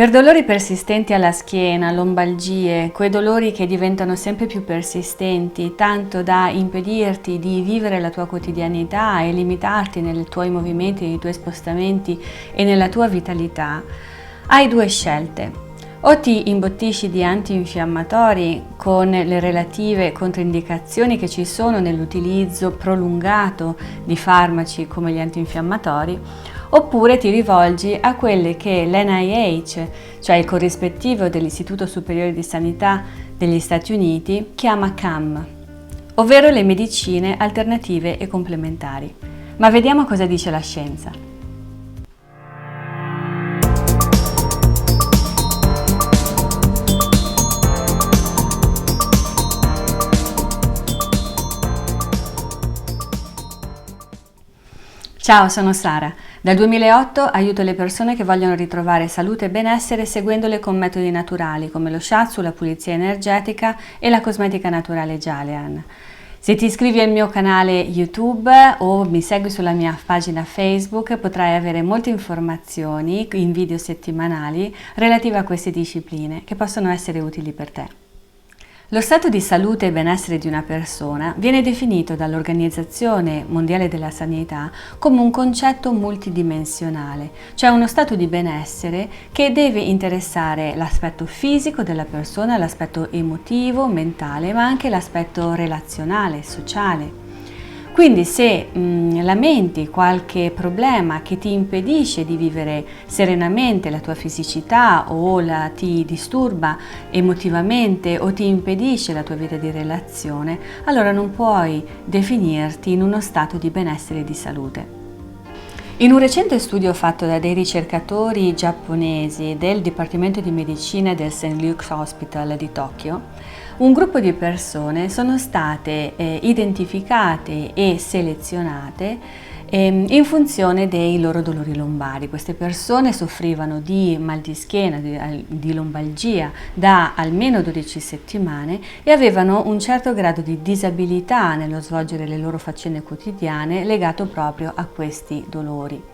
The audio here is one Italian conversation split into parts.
Per dolori persistenti alla schiena, lombalgie, quei dolori che diventano sempre più persistenti, tanto da impedirti di vivere la tua quotidianità e limitarti nei tuoi movimenti, nei tuoi spostamenti e nella tua vitalità, hai due scelte. O ti imbottisci di antinfiammatori con le relative controindicazioni che ci sono nell'utilizzo prolungato di farmaci come gli antinfiammatori, oppure ti rivolgi a quelle che l'NIH, cioè il corrispettivo dell'Istituto Superiore di Sanità degli Stati Uniti, chiama CAM, ovvero le medicine alternative e complementari. Ma vediamo cosa dice la scienza. Ciao, sono Sara. Dal 2008 aiuto le persone che vogliono ritrovare salute e benessere seguendole con metodi naturali come lo shiatsu, la pulizia energetica e la cosmetica naturale Jalian. Se ti iscrivi al mio canale YouTube o mi segui sulla mia pagina Facebook potrai avere molte informazioni in video settimanali relative a queste discipline che possono essere utili per te. Lo stato di salute e benessere di una persona viene definito dall'Organizzazione Mondiale della Sanità come un concetto multidimensionale, cioè uno stato di benessere che deve interessare l'aspetto fisico della persona, l'aspetto emotivo, mentale, ma anche l'aspetto relazionale, sociale. Quindi se lamenti qualche problema che ti impedisce di vivere serenamente la tua fisicità o ti disturba emotivamente o ti impedisce la tua vita di relazione, allora non puoi definirti in uno stato di benessere e di salute. In un recente studio fatto da dei ricercatori giapponesi del Dipartimento di Medicina del St. Luke's Hospital di Tokyo, un gruppo di persone sono state identificate e selezionate in funzione dei loro dolori lombari. Queste persone soffrivano di mal di schiena, di lombalgia da almeno 12 settimane e avevano un certo grado di disabilità nello svolgere le loro faccende quotidiane legato proprio a questi dolori.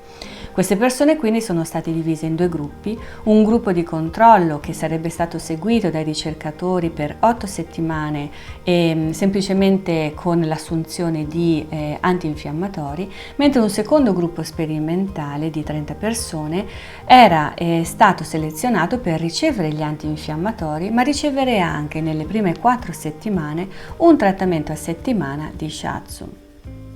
Queste persone quindi sono state divise in due gruppi, un gruppo di controllo che sarebbe stato seguito dai ricercatori per 8 settimane semplicemente con l'assunzione di antinfiammatori, mentre un secondo gruppo sperimentale di 30 persone era stato selezionato per ricevere gli antinfiammatori, ma ricevere anche nelle prime 4 settimane un trattamento a settimana di shiatsu.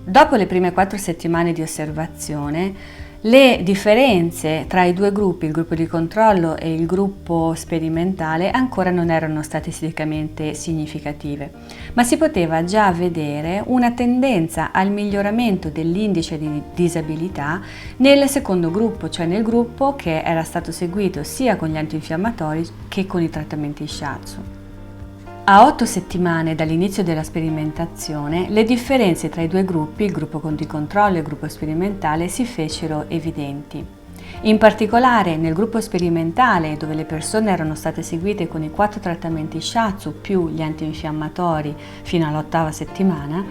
Dopo le prime 4 settimane di osservazione, le differenze tra i due gruppi, il gruppo di controllo e il gruppo sperimentale, ancora non erano statisticamente significative, ma si poteva già vedere una tendenza al miglioramento dell'indice di disabilità nel secondo gruppo, cioè nel gruppo che era stato seguito sia con gli antinfiammatori che con i trattamenti shiatsu. A 8 settimane dall'inizio della sperimentazione, le differenze tra i due gruppi, il gruppo di controllo e il gruppo sperimentale, si fecero evidenti. In particolare nel gruppo sperimentale, dove le persone erano state seguite con i 4 trattamenti shiatsu più gli antinfiammatori fino all'8ª settimana,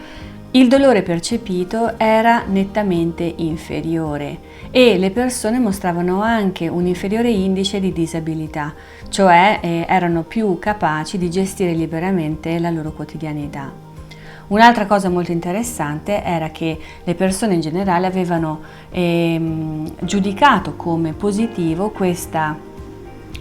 il dolore percepito era nettamente inferiore e le persone mostravano anche un inferiore indice di disabilità, cioè erano più capaci di gestire liberamente la loro quotidianità. Un'altra cosa molto interessante era che le persone in generale avevano giudicato come positivo questa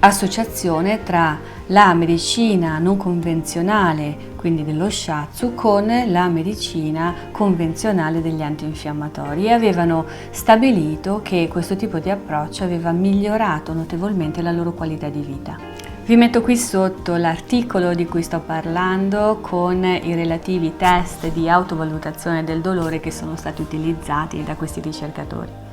associazione tra la medicina non convenzionale, quindi dello shiatsu, con la medicina convenzionale degli antinfiammatori e avevano stabilito che questo tipo di approccio aveva migliorato notevolmente la loro qualità di vita. Vi metto qui sotto l'articolo di cui sto parlando con i relativi test di autovalutazione del dolore che sono stati utilizzati da questi ricercatori.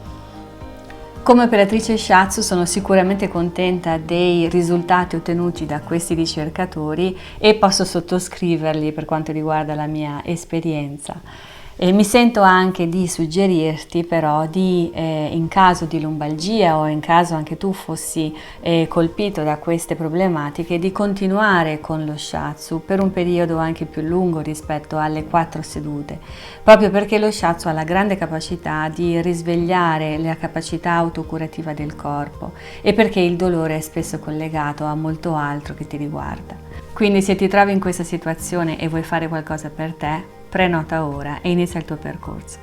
Come operatrice shiatsu sono sicuramente contenta dei risultati ottenuti da questi ricercatori e posso sottoscriverli per quanto riguarda la mia esperienza. E mi sento anche di suggerirti però di, in caso di lombalgia o in caso anche tu fossi colpito da queste problematiche, di continuare con lo shiatsu per un periodo anche più lungo rispetto alle 4 sedute, proprio perché lo shiatsu ha la grande capacità di risvegliare la capacità autocurativa del corpo e perché il dolore è spesso collegato a molto altro che ti riguarda. Quindi se ti trovi in questa situazione e vuoi fare qualcosa per te, prenota ora e inizia il tuo percorso.